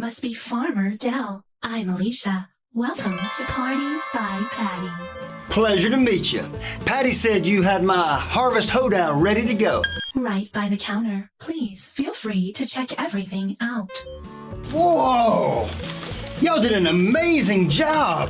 must be Farmer Dell. I'm Alicia. Welcome to Parties by Patty. Pleasure to meet you. Patty said you had my harvest hoedown ready to go. Right by the counter. Please feel free to check everything out. Whoa! Y'all did an amazing job.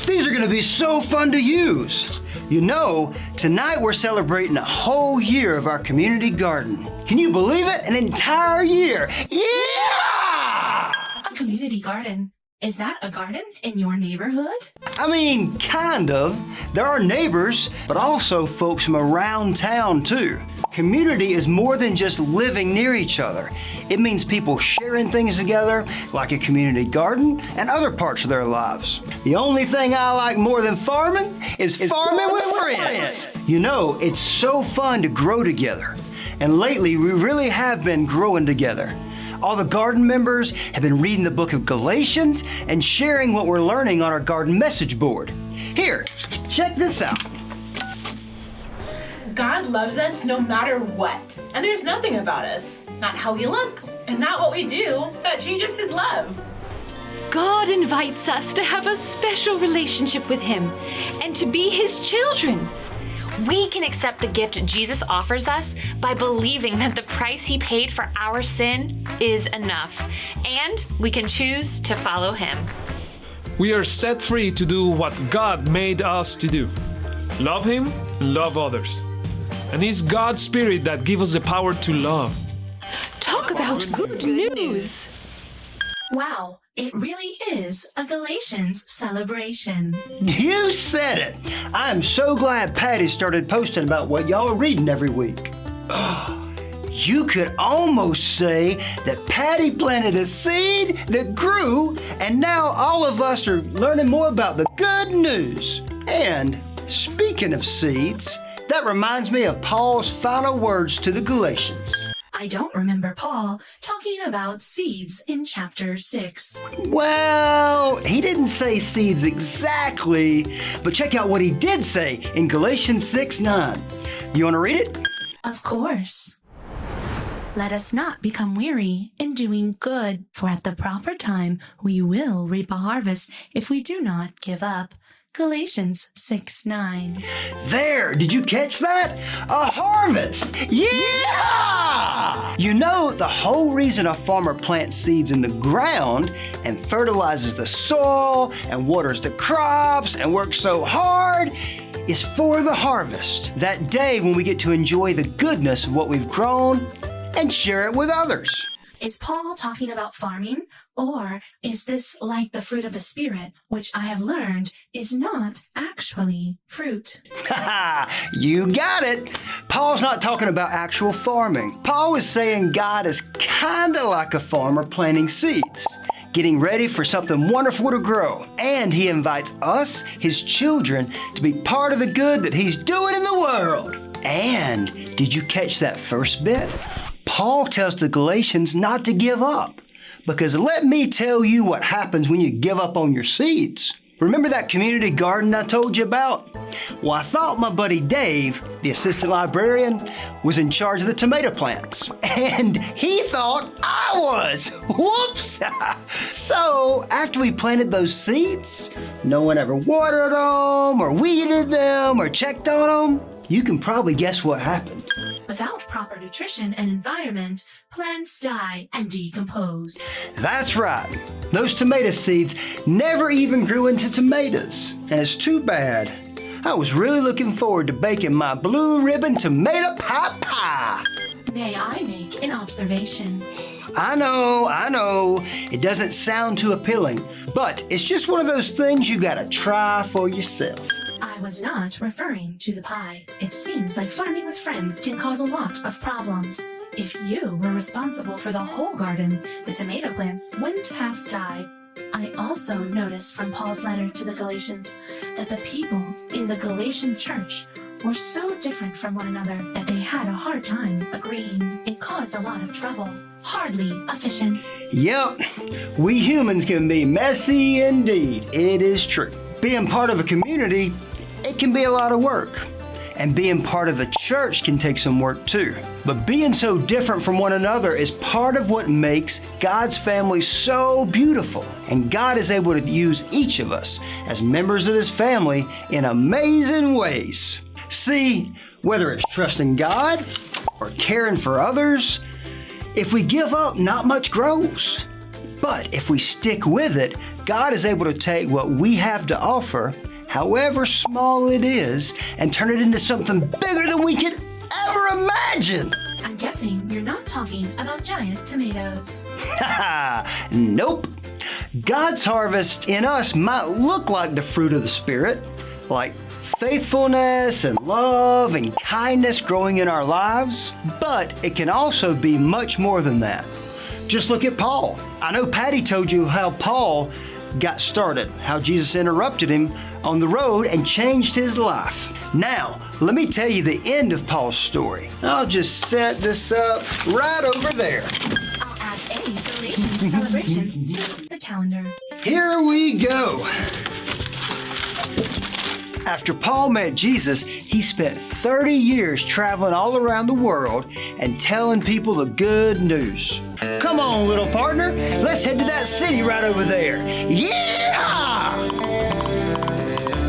These are going to be so fun to use. You know, tonight we're celebrating a whole year of our community garden. Can you believe it? An entire year. Yeah! A community garden. Is that a garden in your neighborhood? I mean, kind of. There are neighbors, but also folks from around town too. Community is more than just living near each other. It means people sharing things together, like a community garden and other parts of their lives. The only thing I like more than farming is farming with friends. You know, it's so fun to grow together. And lately, we really have been growing together. All the garden members have been reading the book of Galatians and sharing what we're learning on our garden message board. Here, check this out. God loves us no matter what. And there's nothing about us, not how we look and not what we do, that changes his love. God invites us to have a special relationship with him and to be his children. We can accept the gift Jesus offers us by believing that the price he paid for our sin is enough, and we can choose to follow him. We are set free to do what God made us to do. Love him and love others. And it's God's Spirit that gives us the power to love. Talk about good news. Wow, it really is a Galatians celebration. You said it. I'm so glad Patty started posting about what y'all are reading every week. You could almost say that Patty planted a seed that grew, and now all of us are learning more about the good news. And speaking of seeds, that reminds me of Paul's final words to the Galatians. I don't remember Paul talking about seeds in chapter 6. Well, he didn't say seeds exactly, but check out what he did say in Galatians 6:9. You want to read it? Of course. Let us not become weary in doing good, for at the proper time we will reap a harvest if we do not give up. Galatians 6:9. There, did you catch that? A harvest! Yeah! You know, the whole reason a farmer plants seeds in the ground and fertilizes the soil and waters the crops and works so hard is for the harvest. That day when we get to enjoy the goodness of what we've grown and share it with others. Is Paul talking about farming? Or is this like the fruit of the Spirit, which I have learned is not actually fruit? Haha, you got it. Paul's not talking about actual farming. Paul is saying God is kind of like a farmer planting seeds, getting ready for something wonderful to grow. And he invites us, his children, to be part of the good that he's doing in the world. And did you catch that first bit? Paul tells the Galatians not to give up. Because let me tell you what happens when you give up on your seeds. Remember that community garden I told you about? Well, I thought my buddy Dave, the assistant librarian, was in charge of the tomato plants. And he thought I was. Whoops! So, after we planted those seeds, no one ever watered them or weeded them or checked on them. You can probably guess what happened. Without proper nutrition and environment, plants die and decompose. That's right. Those tomato seeds never even grew into tomatoes. And it's too bad. I was really looking forward to baking my blue ribbon tomato pie. May I make an observation? I know. It doesn't sound too appealing, but it's just one of those things you gotta try for yourself. I was not referring to the pie. It seems like farming with friends can cause a lot of problems. If you were responsible for the whole garden, the tomato plants wouldn't have died. I also noticed from Paul's letter to the Galatians that the people in the Galatian church were so different from one another that they had a hard time agreeing. It caused a lot of trouble. Hardly efficient. Yep, we humans can be messy indeed. It is true. Being part of a community, it can be a lot of work. And being part of a church can take some work too. But being so different from one another is part of what makes God's family so beautiful. And God is able to use each of us as members of His family in amazing ways. See, whether it's trusting God or caring for others, if we give up, not much grows. But if we stick with it, God is able to take what we have to offer, however small it is, and turn it into something bigger than we could ever imagine. I'm guessing you're not talking about giant tomatoes. Nope. God's harvest in us might look like the fruit of the Spirit, like faithfulness and love and kindness growing in our lives, but it can also be much more than that. Just look at Paul. I know Patty told you how Paul got started, how Jesus interrupted him on the road and changed his life. Now, let me tell you the end of Paul's story. I'll just set this up right over there. I'll add a Galatians Celebration to the calendar. Here we go. After Paul met Jesus, he spent 30 years traveling all around the world and telling people the good news. Come on, little partner, let's head to that city right over there. Yeehaw!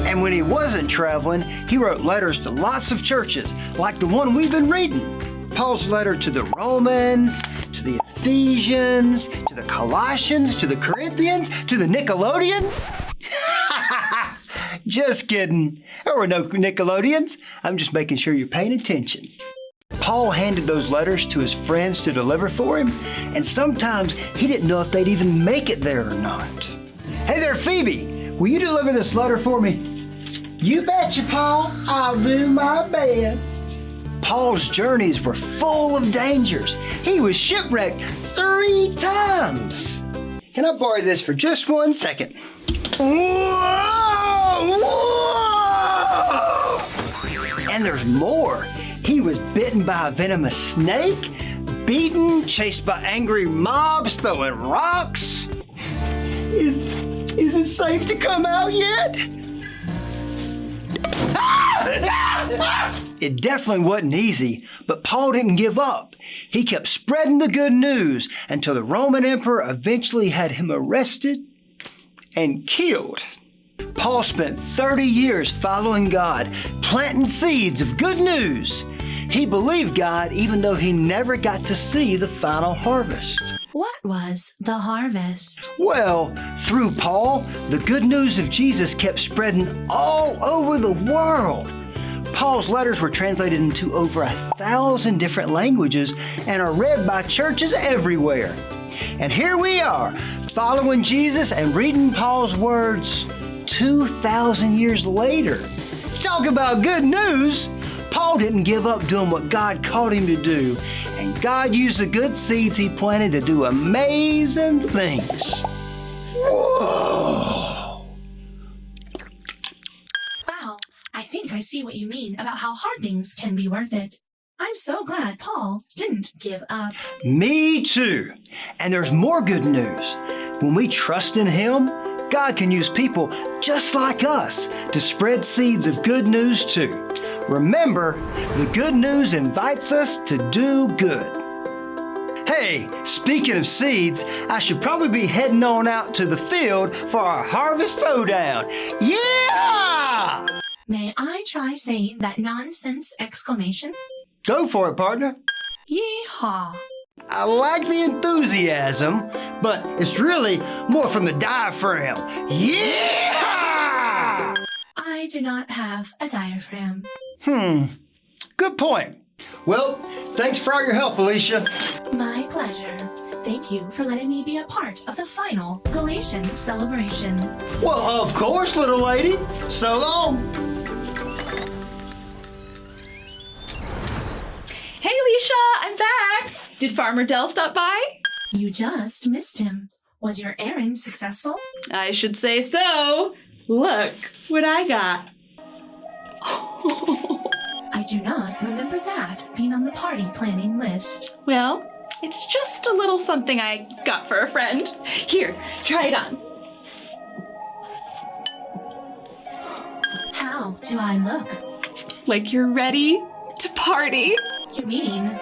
And when he wasn't traveling, he wrote letters to lots of churches, like the one we've been reading. Paul's letter to the Romans, to the Ephesians, to the Colossians, to the Corinthians, to the Nicolaitans. Just kidding. There were no Nicolaitans. I'm just making sure you're paying attention. Paul handed those letters to his friends to deliver for him, and sometimes he didn't know if they'd even make it there or not. Hey there, Phoebe. Will you deliver this letter for me? You betcha, Paul. I'll do my best. Paul's journeys were full of dangers. He was shipwrecked 3 times. Can I borrow this for just 1 second? Whoa! And there's more. He was bitten by a venomous snake, beaten, chased by angry mobs throwing rocks. Is it safe to come out yet? It definitely wasn't easy, but Paul didn't give up. He kept spreading the good news until the Roman emperor eventually had him arrested and killed. Paul spent 30 years following God, planting seeds of good news. He believed God even though he never got to see the final harvest. What was the harvest? Well, through Paul, the good news of Jesus kept spreading all over the world. Paul's letters were translated into over 1,000 different languages and are read by churches everywhere. And here we are, following Jesus and reading Paul's words 2,000 years later. Talk about good news! Paul didn't give up doing what God called him to do, and God used the good seeds he planted to do amazing things. Whoa! Wow, I think I see what you mean about how hard things can be worth it. I'm so glad Paul didn't give up. Me too. And there's more good news. When we trust in Him, God can use people just like us to spread seeds of good news too. Remember, the good news invites us to do good. Hey, speaking of seeds, I should probably be heading on out to the field for our harvest hoedown. Yeah! May I try saying that nonsense exclamation? Go for it, partner. Yeehaw! I like the enthusiasm, but it's really more from the diaphragm. Yeah! I do not have a diaphragm. Good point. Well, thanks for all your help, Alicia. My pleasure. Thank you for letting me be a part of the final Galatians Celebration. Well, of course, little lady. So long. Hey, Alicia, I'm back. Did Farmer Dell stop by? You just missed him. Was your errand successful? I should say so. Look what I got. I do not remember that being on the party planning list. Well, it's just a little something I got for a friend. Here, try it on. How do I look? like you're ready to party. You mean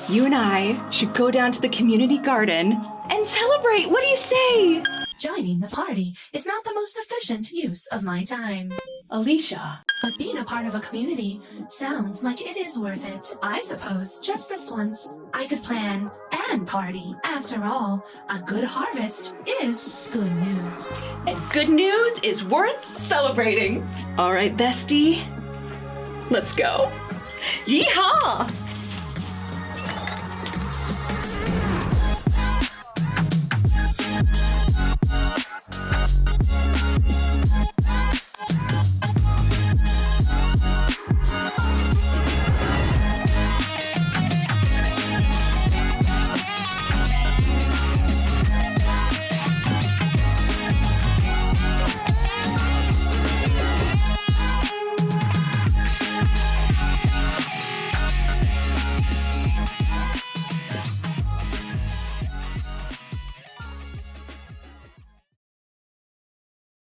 You and I should go down to the community garden and celebrate. What do you say? joining the party is not the most efficient use of my time? Alicia. But being a part of a community sounds like it is worth it. I suppose just this once I could plan and party. After all, a good harvest is good news. And good news is worth celebrating. All right, bestie. Let's go. Yeehaw!